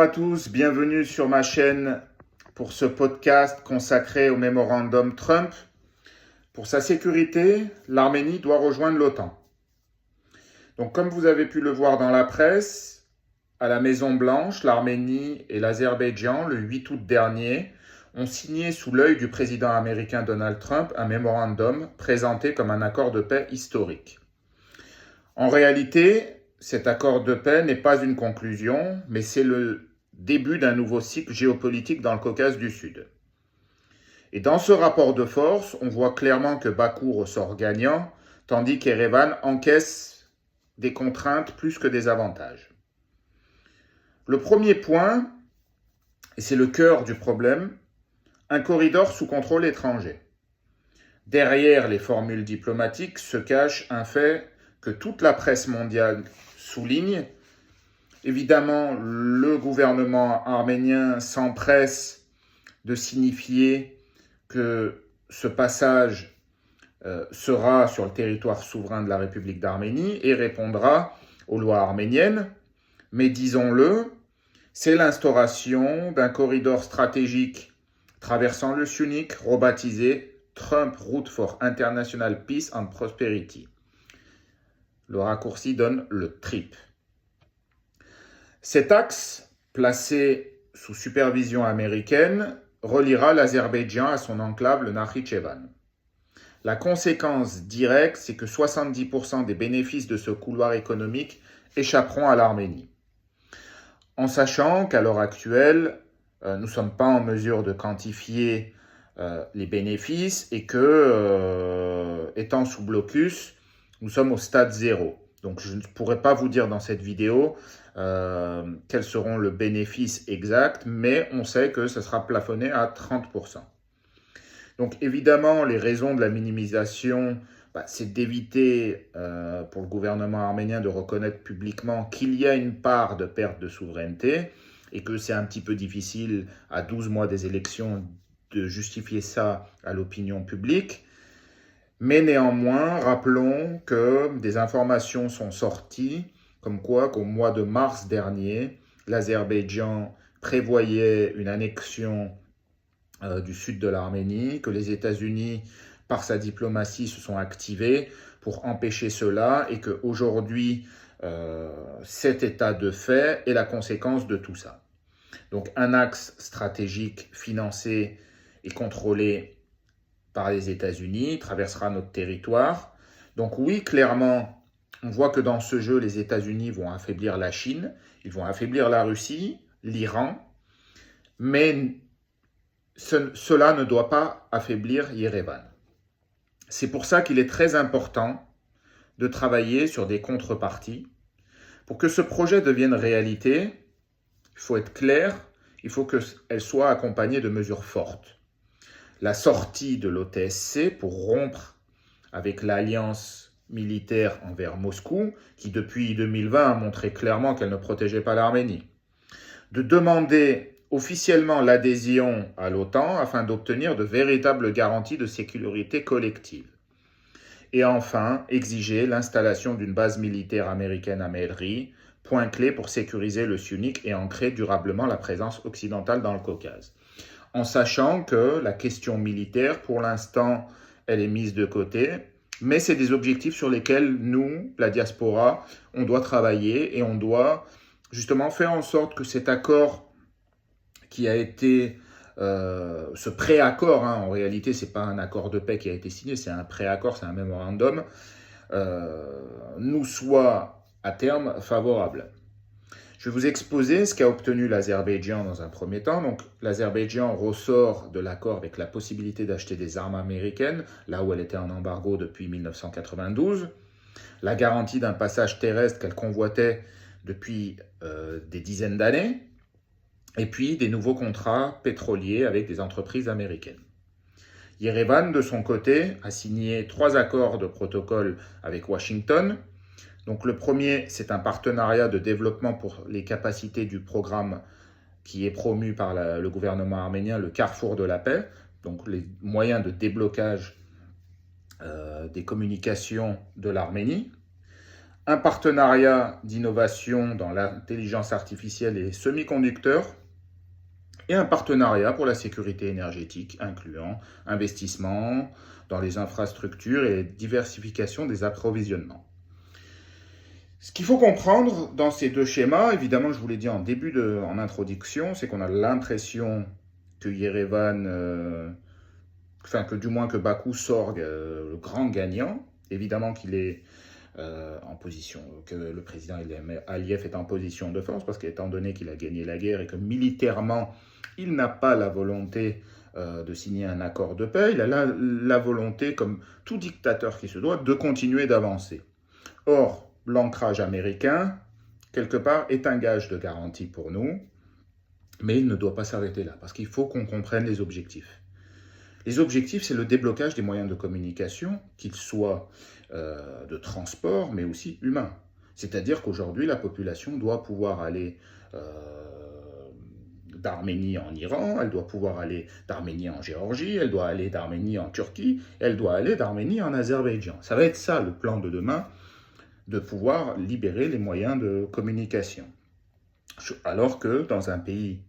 Bonjour à tous, bienvenue sur ma chaîne pour ce podcast consacré au mémorandum Trump. Pour sa sécurité, l'Arménie doit rejoindre l'OTAN. Donc comme vous avez pu le voir dans la presse, à la Maison-Blanche, l'Arménie et l'Azerbaïdjan, le 8 août dernier, ont signé sous l'œil du président américain Donald Trump un mémorandum présenté comme un accord de paix historique. En réalité, cet accord de paix n'est pas une conclusion, mais c'est le début d'un nouveau cycle géopolitique dans le Caucase du Sud. Et dans ce rapport de force, on voit clairement que Bakou ressort gagnant, tandis qu'Erevan encaisse des contraintes plus que des avantages. Le premier point, et c'est le cœur du problème, un corridor sous contrôle étranger. Derrière les formules diplomatiques se cache un fait que toute la presse mondiale souligne. Évidemment, le gouvernement arménien s'empresse de signifier que ce passage sera sur le territoire souverain de la République d'Arménie et répondra aux lois arméniennes. Mais disons-le, c'est l'instauration d'un corridor stratégique traversant le Syunik, rebaptisé Trump Route for International Peace and Prosperity. Le raccourci donne le TRIP. Cet axe, placé sous supervision américaine, reliera l'Azerbaïdjan à son enclave, le Nakhichevan. La conséquence directe, c'est que 70% des bénéfices de ce couloir économique échapperont à l'Arménie. En sachant qu'à l'heure actuelle, nous ne sommes pas en mesure de quantifier les bénéfices et que, étant sous blocus, nous sommes au stade 0. Donc je ne pourrais pas vous dire dans cette vidéo quels seront le bénéfice exact, mais on sait que ce sera plafonné à 30%. Donc évidemment, les raisons de la minimisation, c'est d'éviter pour le gouvernement arménien de reconnaître publiquement qu'il y a une part de perte de souveraineté et que c'est un petit peu difficile à 12 mois des élections de justifier ça à l'opinion publique. Mais néanmoins, rappelons que des informations sont sorties, comme quoi qu'au mois de mars dernier, l'Azerbaïdjan prévoyait une annexion du sud de l'Arménie, que les États-Unis, par sa diplomatie, se sont activés pour empêcher cela et qu'aujourd'hui, cet état de fait est la conséquence de tout ça. Donc un axe stratégique financé et contrôlé par les États-Unis, traversera notre territoire. Donc oui, clairement, on voit que dans ce jeu, les États-Unis vont affaiblir la Chine, ils vont affaiblir la Russie, l'Iran, mais cela ne doit pas affaiblir Yerevan. C'est pour ça qu'il est très important de travailler sur des contreparties. Pour que ce projet devienne réalité, il faut être clair, il faut qu'elle soit accompagnée de mesures fortes. La sortie de l'OTSC pour rompre avec l'alliance militaire envers Moscou, qui depuis 2020 a montré clairement qu'elle ne protégeait pas l'Arménie. De demander officiellement l'adhésion à l'OTAN afin d'obtenir de véritables garanties de sécurité collective. Et enfin, exiger l'installation d'une base militaire américaine à Mehri, point clé pour sécuriser le Syunik et ancrer durablement la présence occidentale dans le Caucase. En sachant que la question militaire, pour l'instant, elle est mise de côté, mais c'est des objectifs sur lesquels nous, la diaspora, on doit travailler et on doit justement faire en sorte que cet accord qui a été, ce pré-accord, en réalité, ce n'est pas un accord de paix qui a été signé, c'est un pré-accord, c'est un mémorandum, nous soit à terme favorable. Je vais vous exposer ce qu'a obtenu l'Azerbaïdjan dans un premier temps. Donc, l'Azerbaïdjan ressort de l'accord avec la possibilité d'acheter des armes américaines, là où elle était en embargo depuis 1992. La garantie d'un passage terrestre qu'elle convoitait depuis des dizaines d'années. Et puis, des nouveaux contrats pétroliers avec des entreprises américaines. Yerevan, de son côté, a signé 3 accords de protocole avec Washington. Donc le premier, c'est un partenariat de développement pour les capacités du programme qui est promu par le gouvernement arménien, le Carrefour de la paix, donc les moyens de déblocage des communications de l'Arménie. un partenariat d'innovation dans l'intelligence artificielle et les semi-conducteurs, et un partenariat pour la sécurité énergétique, incluant investissement dans les infrastructures et diversification des approvisionnements. Ce qu'il faut comprendre dans ces deux schémas, évidemment, je vous l'ai dit en introduction, c'est qu'on a l'impression que Yerevan, que du moins que Bakou sort le grand gagnant. Évidemment qu'il est en position, que le président Aliyev est en position de force, parce qu'étant donné qu'il a gagné la guerre et que militairement, il n'a pas la volonté de signer un accord de paix, il a la volonté, comme tout dictateur qui se doit, de continuer d'avancer. Or, l'ancrage américain, quelque part, est un gage de garantie pour nous, mais il ne doit pas s'arrêter là, parce qu'il faut qu'on comprenne les objectifs. Les objectifs, c'est le déblocage des moyens de communication, qu'ils soient de transport, mais aussi humains. C'est-à-dire qu'aujourd'hui, la population doit pouvoir aller d'Arménie en Iran, elle doit pouvoir aller d'Arménie en Géorgie, elle doit aller d'Arménie en Turquie, elle doit aller d'Arménie en Azerbaïdjan. Ça va être ça le plan de demain, de pouvoir libérer les moyens de communication. Alors que dans un pays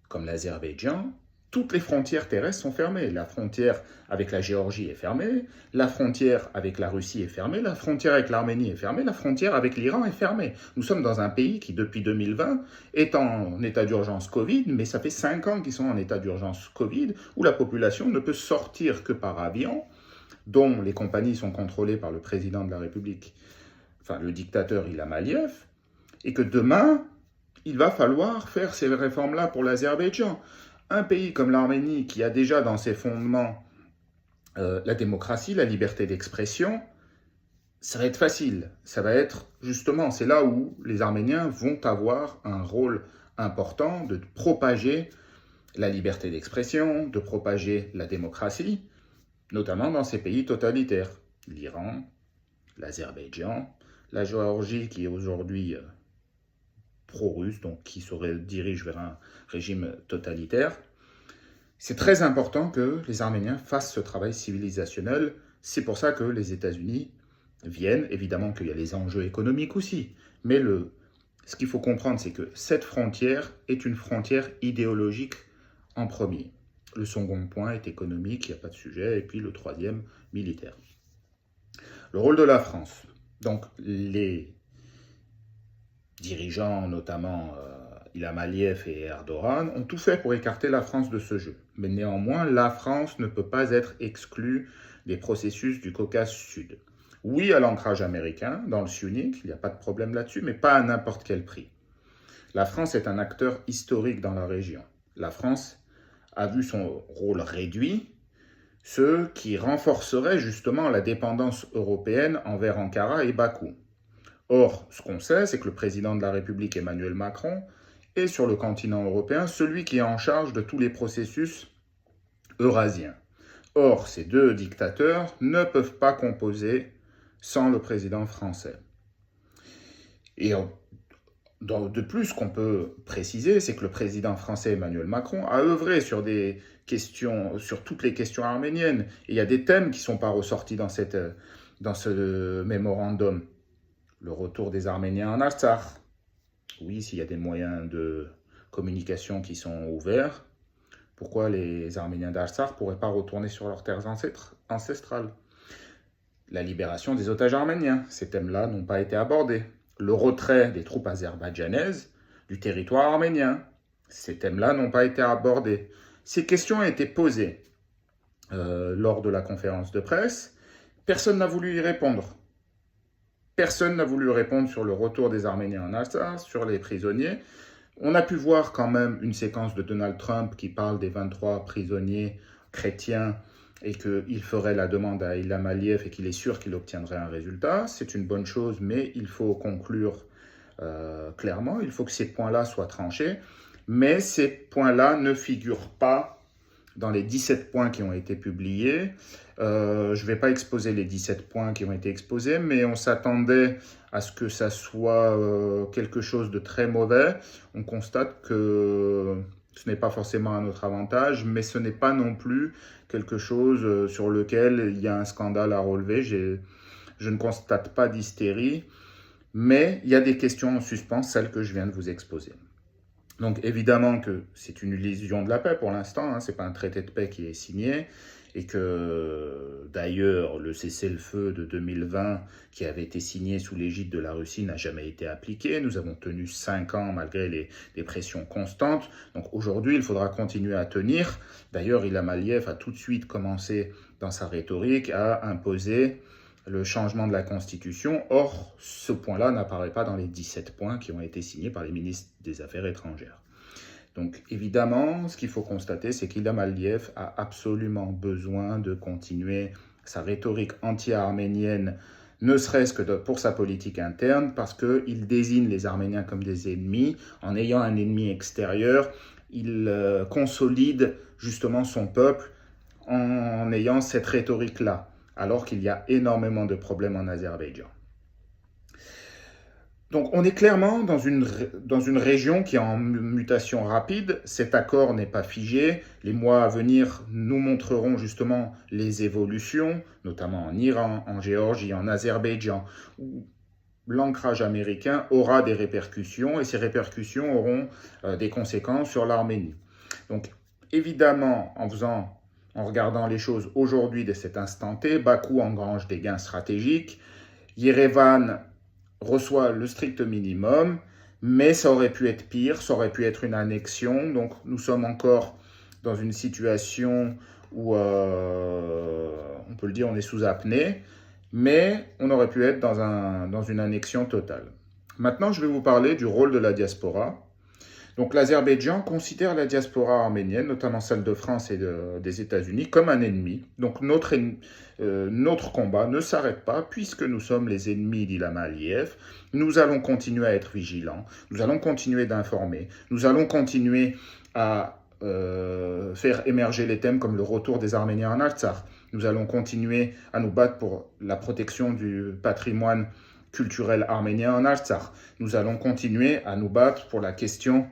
comme l'Azerbaïdjan, toutes les frontières terrestres sont fermées. La frontière avec la Géorgie est fermée, la frontière avec la Russie est fermée, la frontière avec l'Arménie est fermée, la frontière avec l'Iran est fermée. Nous sommes dans un pays qui, depuis 2020, est en état d'urgence Covid, mais ça fait 5 ans qu'ils sont en état d'urgence Covid, où la population ne peut sortir que par avion, dont les compagnies sont contrôlées par le président de la République, enfin le dictateur Ilham Aliyev, et que demain, il va falloir faire ces réformes-là pour l'Azerbaïdjan. Un pays comme l'Arménie, qui a déjà dans ses fondements la démocratie, la liberté d'expression, ça va être facile. Ça va être justement, c'est là où les Arméniens vont avoir un rôle important de propager la liberté d'expression, de propager la démocratie, notamment dans ces pays totalitaires. L'Iran, l'Azerbaïdjan, la Géorgie qui est aujourd'hui pro-russe, donc qui se dirige vers un régime totalitaire. C'est très important que les Arméniens fassent ce travail civilisationnel. C'est pour ça que les États-Unis viennent. Évidemment qu'il y a les enjeux économiques aussi. Mais ce qu'il faut comprendre, c'est que cette frontière est une frontière idéologique en premier. Le second point est économique, il n'y a pas de sujet. Et puis le troisième, militaire. Le rôle de la France. Donc les dirigeants, notamment Ilham Aliyev et Erdogan, ont tout fait pour écarter la France de ce jeu. Mais néanmoins, la France ne peut pas être exclue des processus du Caucase Sud. Oui à l'ancrage américain, dans le sunnique, il n'y a pas de problème là-dessus, mais pas à n'importe quel prix. La France est un acteur historique dans la région. La France a vu son rôle réduit, ce qui renforcerait justement la dépendance européenne envers Ankara et Bakou. Or, ce qu'on sait, c'est que le président de la République, Emmanuel Macron, est sur le continent européen celui qui est en charge de tous les processus eurasiens. Or, ces deux dictateurs ne peuvent pas composer sans le président français. Et de plus, ce qu'on peut préciser, c'est que le président français Emmanuel Macron a œuvré sur toutes les questions arméniennes. Et il y a des thèmes qui ne sont pas ressortis dans ce mémorandum. Le retour des Arméniens en Artsakh. Oui, s'il y a des moyens de communication qui sont ouverts, pourquoi les Arméniens d'Artsakh ne pourraient pas retourner sur leurs terres ancestrales? La libération des otages arméniens, ces thèmes-là n'ont pas été abordés. Le retrait des troupes azerbaïdjanaises du territoire arménien, ces thèmes-là n'ont pas été abordés. Ces questions ont été posées lors de la conférence de presse. Personne n'a voulu y répondre. Personne n'a voulu répondre sur le retour des Arméniens en Artsakh, sur les prisonniers. On a pu voir quand même une séquence de Donald Trump qui parle des 23 prisonniers chrétiens et qu'il ferait la demande à Ilham Aliyev et qu'il est sûr qu'il obtiendrait un résultat. C'est une bonne chose, mais il faut conclure clairement. Il faut que ces points-là soient tranchés. Mais ces points-là ne figurent pas dans les 17 points qui ont été publiés. Je ne vais pas exposer les 17 points qui ont été exposés, mais on s'attendait à ce que ça soit quelque chose de très mauvais. On constate que ce n'est pas forcément à notre avantage, mais ce n'est pas non plus quelque chose sur lequel il y a un scandale à relever. Je ne constate pas d'hystérie. mais il y a des questions en suspens, celles que je viens de vous exposer. Donc évidemment que c'est une illusion de la paix pour l'instant, ce n'est pas un traité de paix qui est signé, et que d'ailleurs le cessez-le-feu de 2020 qui avait été signé sous l'égide de la Russie n'a jamais été appliqué. Nous avons tenu 5 ans malgré les pressions constantes. Donc aujourd'hui, il faudra continuer à tenir. D'ailleurs, Ilham Aliyev a tout de suite commencé dans sa rhétorique à imposer le changement de la Constitution. Or, ce point-là n'apparaît pas dans les 17 points qui ont été signés par les ministres des Affaires étrangères. Donc évidemment, ce qu'il faut constater, c'est qu'Ilham Aliyev a absolument besoin de continuer sa rhétorique anti-arménienne, ne serait-ce que pour sa politique interne, parce qu'il désigne les Arméniens comme des ennemis. En ayant un ennemi extérieur, il consolide justement son peuple en ayant cette rhétorique-là, alors qu'il y a énormément de problèmes en Azerbaïdjan. Donc on est clairement dans une région qui est en mutation rapide. Cet accord n'est pas figé. Les mois à venir nous montreront justement les évolutions, notamment en Iran, en Géorgie, en Azerbaïdjan, où l'ancrage américain aura des répercussions, et ces répercussions auront des conséquences sur l'Arménie. Donc évidemment, en regardant les choses aujourd'hui de cet instant T, Bakou engrange des gains stratégiques, Yerevan reçoit le strict minimum, mais ça aurait pu être pire, ça aurait pu être une annexion. Donc nous sommes encore dans une situation où, on peut le dire, on est sous apnée, mais on aurait pu être dans une annexion totale. Maintenant, je vais vous parler du rôle de la diaspora. Donc l'Azerbaïdjan considère la diaspora arménienne, notamment celle de France et des États-Unis, comme un ennemi. Donc notre combat ne s'arrête pas, puisque nous sommes les ennemis d'Ilham Aliyev. Nous allons continuer à être vigilants, nous allons continuer d'informer, nous allons continuer à faire émerger les thèmes comme le retour des Arméniens en Artsakh. Nous allons continuer à nous battre pour la protection du patrimoine culturel arménien en Artsakh. Nous allons continuer à nous battre pour la question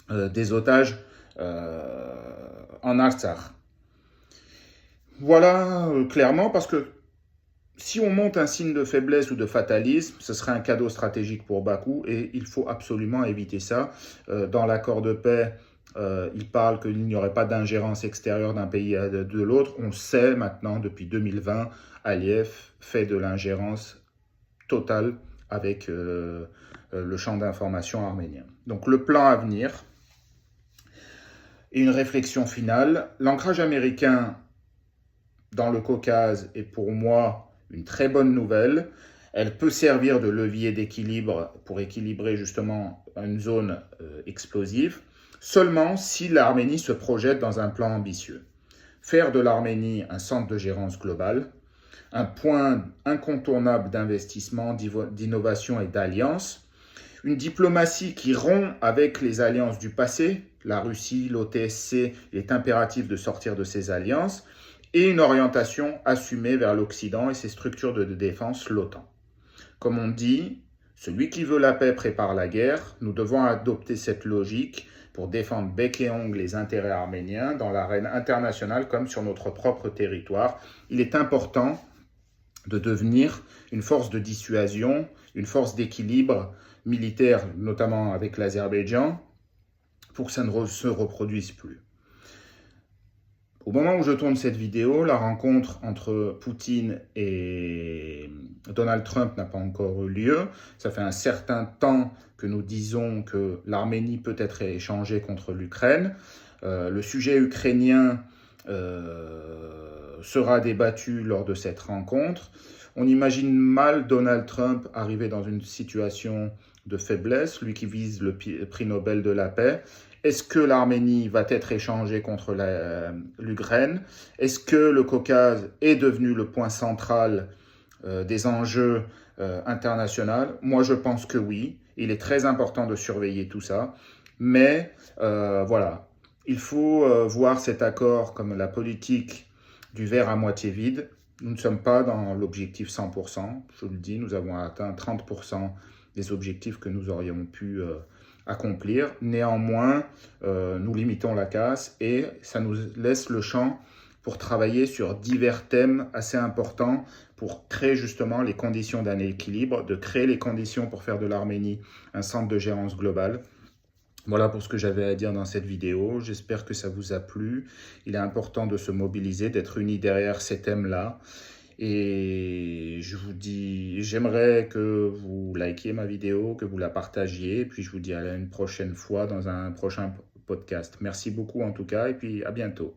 des otages en Artsakh. Voilà, clairement, parce que si on monte un signe de faiblesse ou de fatalisme, ce serait un cadeau stratégique pour Bakou, et il faut absolument éviter ça. Dans l'accord de paix, il parle qu'il n'y aurait pas d'ingérence extérieure d'un pays de l'autre. On sait maintenant, depuis 2020, Aliyev fait de l'ingérence totale avec le champ d'information arménien. Donc le plan à venir et une réflexion finale. L'ancrage américain dans le Caucase est pour moi une très bonne nouvelle. Elle peut servir de levier d'équilibre pour équilibrer justement une zone explosive, seulement si l'Arménie se projette dans un plan ambitieux. Faire de l'Arménie un centre de gérance globale, un point incontournable d'investissement, d'innovation et d'alliance, une diplomatie qui rompt avec les alliances du passé, la Russie, l'OTSC, il est impératif de sortir de ces alliances, et une orientation assumée vers l'Occident et ses structures de défense, l'OTAN. Comme on dit, celui qui veut la paix prépare la guerre. Nous devons adopter cette logique pour défendre bec et ongle les intérêts arméniens dans l'arène internationale comme sur notre propre territoire. Il est important de devenir une force de dissuasion, une force d'équilibre militaire, notamment avec l'Azerbaïdjan, pour que ça ne se reproduise plus. Au moment où je tourne cette vidéo, la rencontre entre Poutine et Donald Trump n'a pas encore eu lieu. Ça fait un certain temps que nous disons que l'Arménie peut être échangée contre l'Ukraine. Le sujet ukrainien sera débattu lors de cette rencontre. On imagine mal Donald Trump arriver dans une situation de faiblesse, lui qui vise le prix Nobel de la paix. Est-ce que l'Arménie va être échangée contre l'Ukraine? Est-ce que le Caucase est devenu le point central des enjeux internationaux? Moi, je pense que oui. Il est très important de surveiller tout ça. Mais voilà, il faut voir cet accord comme la politique du verre à moitié vide. Nous ne sommes pas dans l'objectif 100%. Je vous le dis, nous avons atteint 30% des objectifs que nous aurions pu accomplir. Néanmoins, nous limitons la casse et ça nous laisse le champ pour travailler sur divers thèmes assez importants pour créer justement les conditions d'un équilibre, de créer les conditions pour faire de l'Arménie un centre de gérance globale. Voilà pour ce que j'avais à dire dans cette vidéo. J'espère que ça vous a plu. Il est important de se mobiliser, d'être unis derrière ces thèmes-là. Et je vous dis, j'aimerais que vous likiez ma vidéo, que vous la partagiez. Et puis je vous dis à une prochaine fois dans un prochain podcast. Merci beaucoup en tout cas et puis à bientôt.